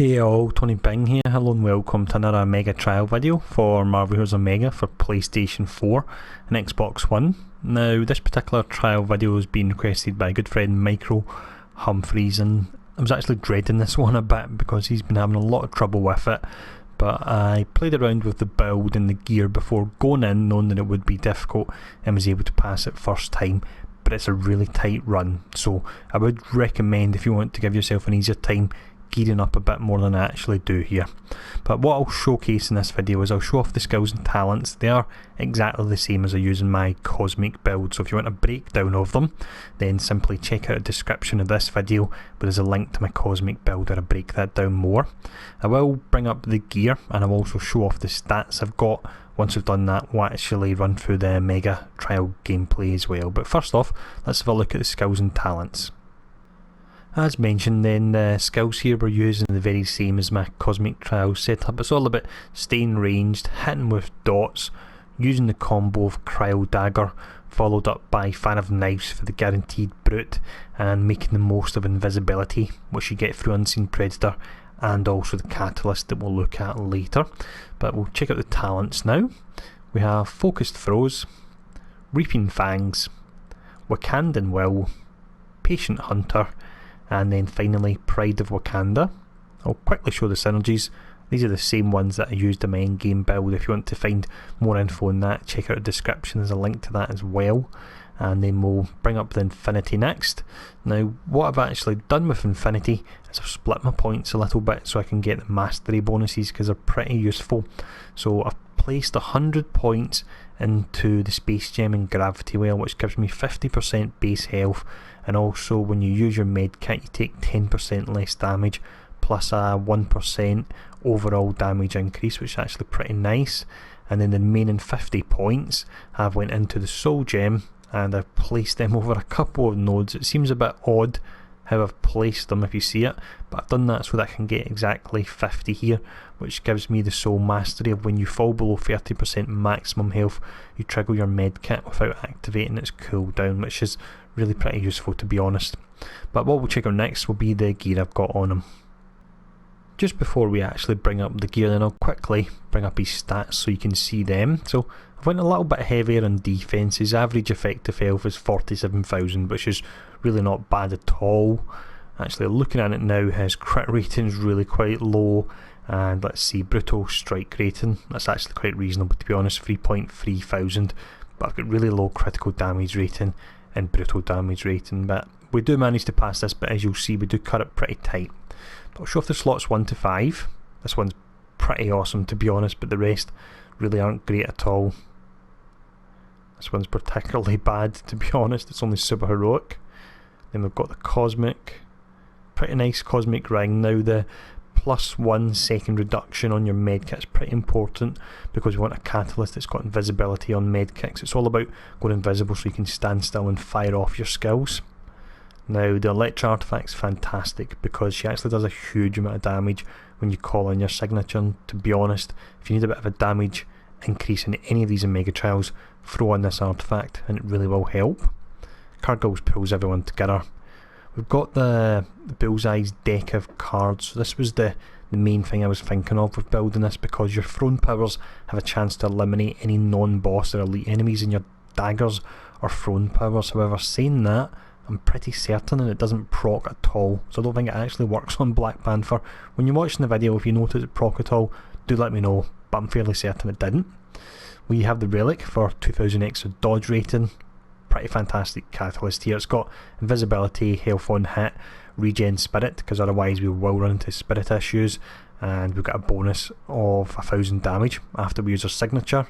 Hey all, Tony Bing here. Hello and welcome to another Omega Trial video for Marvel Heroes Omega for PlayStation 4 and Xbox One. Now, this particular trial video has been requested by a good friend Michael Humphreys, and I was actually dreading this one a bit because he's been having a lot of trouble with it. But I played around with the build and the gear before going in, knowing that it would be difficult, and was able to pass it first time. But it's a really tight run, so I would recommend, if you want to give yourself an easier time, gearing up a bit more than I actually do here. But what I'll showcase in this video is I'll show off the skills and talents. They are exactly the same as I use in my Cosmic build, so if you want a breakdown of them, then simply check out the description of this video where there's a link to my Cosmic build where I break that down more. I will bring up the gear and I'll also show off the stats I've got. Once we've done that, we'll actually run through the Mega Trial gameplay as well. But first off, let's have a look at the skills and talents. As mentioned then, the skills here we're using the very same as my Cosmic Trial setup. It's all about staying ranged, hitting with dots, using the combo of Cryo Dagger followed up by Fan of Knives for the guaranteed brute, and making the most of invisibility, which you get through Unseen Predator, and also the Catalyst that we'll look at later. But we'll check out the talents now. We have Focused Throws, Reaping Fangs, Wakandan Will, Patient Hunter, and then finally Pride of Wakanda. I'll quickly show the synergies. These are the same ones that I used in my endgame build. If you want to find more info on that, check out the description, there's a link to that as well. And then we'll bring up the Infinity next. Now, what I've actually done with Infinity is I've split my points a little bit so I can get the mastery bonuses, because they're pretty useful. So I've placed 100 points into the Space Gem and Gravity Well, which gives me 50% base health, and also when you use your med kit you take 10% less damage plus a 1% overall damage increase, which is actually pretty nice. And then the remaining 50 points have went into the Soul Gem, and I've placed them over a couple of nodes. It seems a bit odd how I've placed them if you see it, but I've done that so that I can get exactly 50 here, which gives me the Soul Mastery of when you fall below 30% maximum health, you trigger your med kit without activating its cooldown, which is really pretty useful, to be honest. But what we'll check out next will be the gear I've got on him. Just before we actually bring up the gear, then I'll quickly bring up his stats so you can see them. So I've went a little bit heavier on defense. His average effective health is 47,000, which is really not bad at all. Actually, looking at it now, his crit rating is really quite low, and let's see, brutal strike rating, that's actually quite reasonable, to be honest, 3.3 thousand, but I've got really low critical damage rating and brutal damage rating. But we do manage to pass this, but as you'll see we do cut it pretty tight. But I'll show off the slots 1 to 5. This one's pretty awesome, to be honest, but the rest really aren't great at all. This one's particularly bad, to be honest, it's only super heroic. Then we've got the Cosmic, pretty nice Cosmic ring. Now the +1 second reduction on your medkit is pretty important, because we want a Catalyst that's got invisibility on medkits. It's all about going invisible so you can stand still and fire off your skills. Now the Electra artifact's fantastic because she actually does a huge amount of damage when you call in your signature, and to be honest, if you need a bit of a damage increase in any of these Omega Trials, throw in this artifact and it really will help. Cargill pulls everyone together. We've got the Bullseye's deck of cards, so this was the main thing I was thinking of with building this, because your thrown powers have a chance to eliminate any non-boss or elite enemies, and your daggers are thrown powers. However, saying that, I'm pretty certain that it doesn't proc at all, so I don't think it actually works on Black Panther. When you're watching the video, if you notice it proc at all, do let me know, but I'm fairly certain it didn't. We have the Relic for 2000 extra dodge rating. Pretty fantastic Catalyst here. It's got invisibility, health on hit, regen spirit, because otherwise we will run into spirit issues, and we've got a bonus of 1000 damage after we use our signature.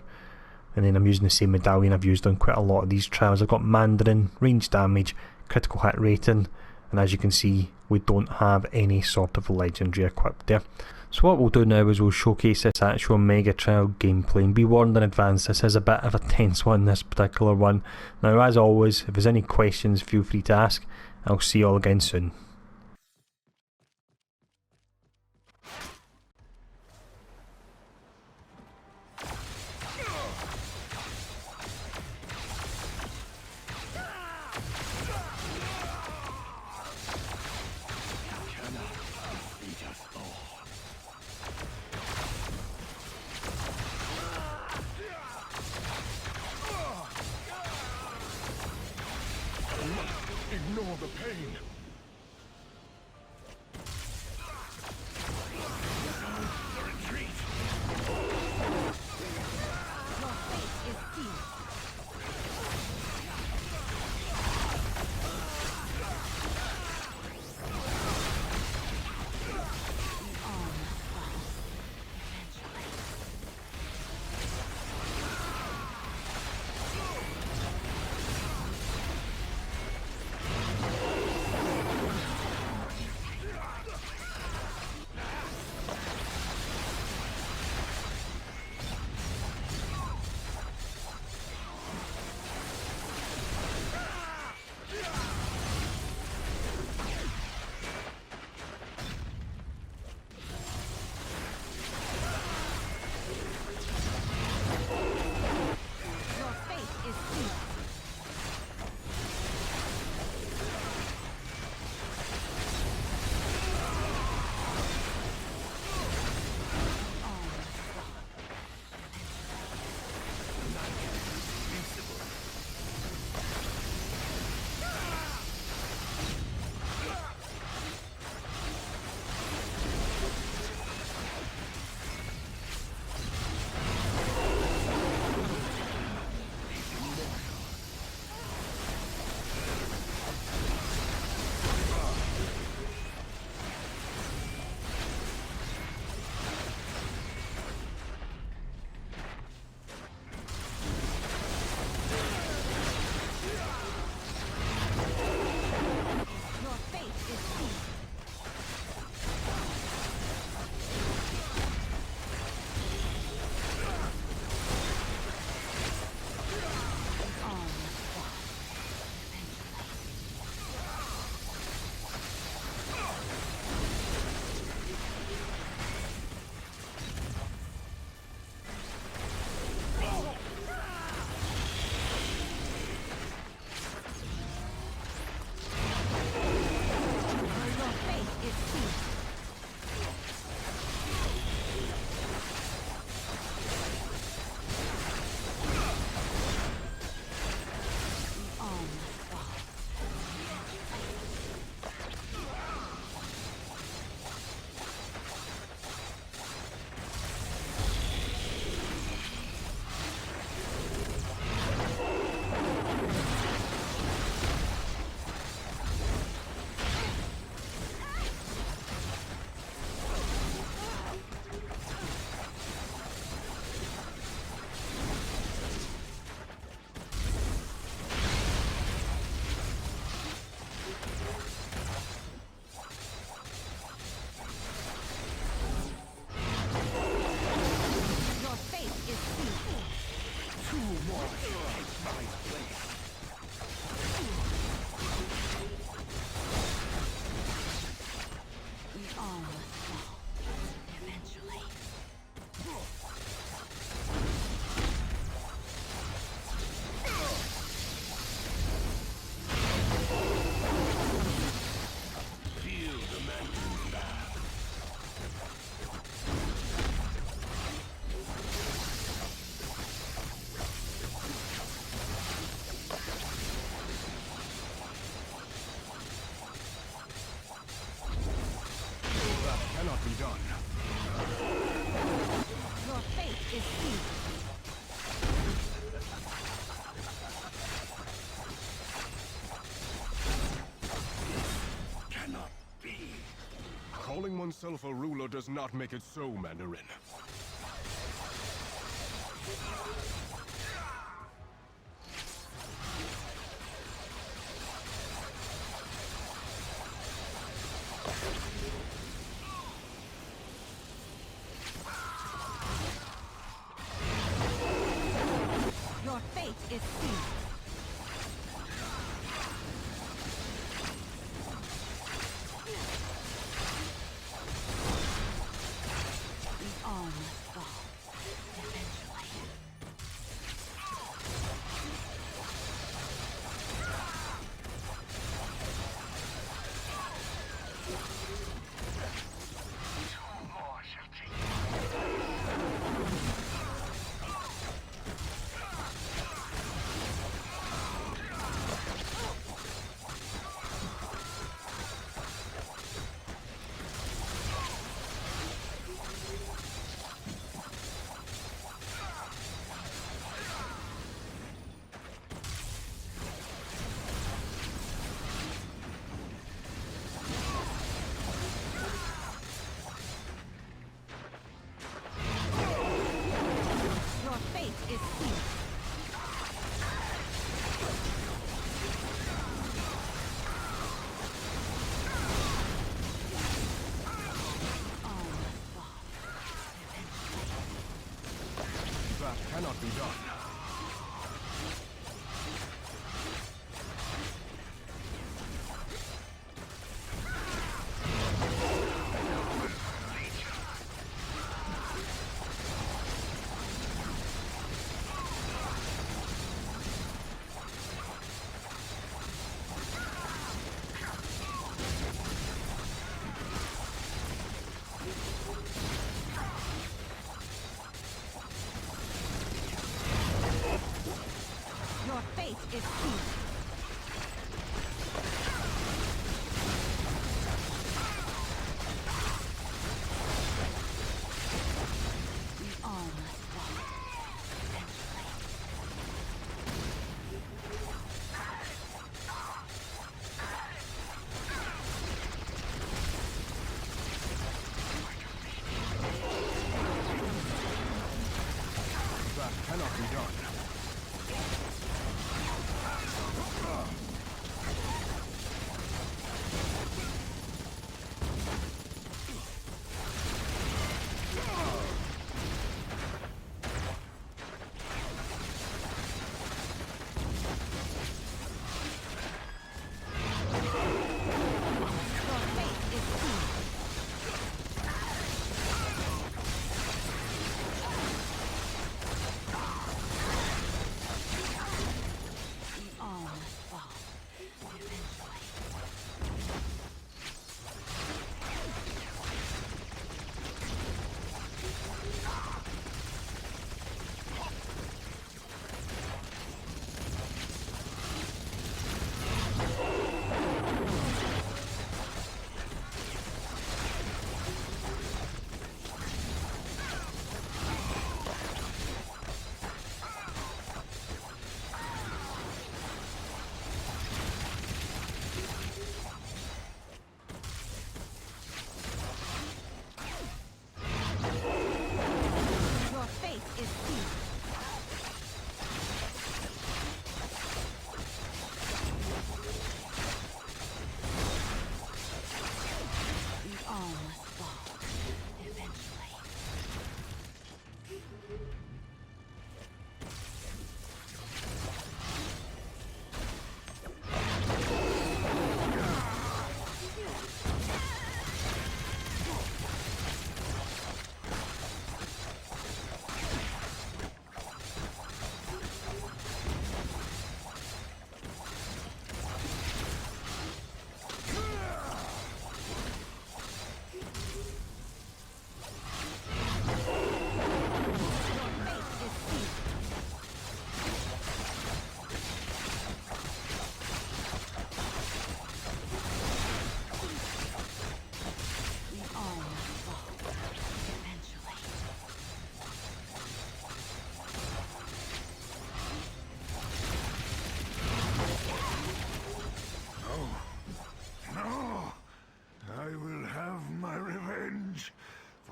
And then I'm using the same medallion I've used on quite a lot of these trials. I've got Mandarin, range damage, critical hit rating, and as you can see we don't have any sort of legendary equipped there. So what we'll do now is we'll showcase this actual Mega Trial gameplay, and be warned in advance, this is a bit of a tense one, this particular one. Now as always, if there's any questions feel free to ask. I'll see you all again soon. Cannot be done. Your fate is sealed. Cannot be. Calling oneself a ruler does not make it so, Mandarin. Your fate is sealed. We all must fall, eventually. More shall take Your fate is sealed. All must fall, eventually. That cannot be done. Your fate is sealed. We all must fall, eventually. That cannot be done.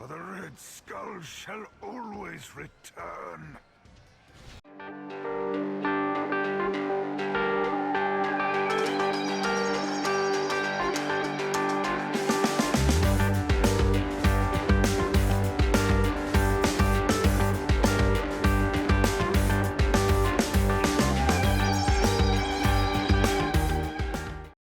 For the Red Skull shall always return.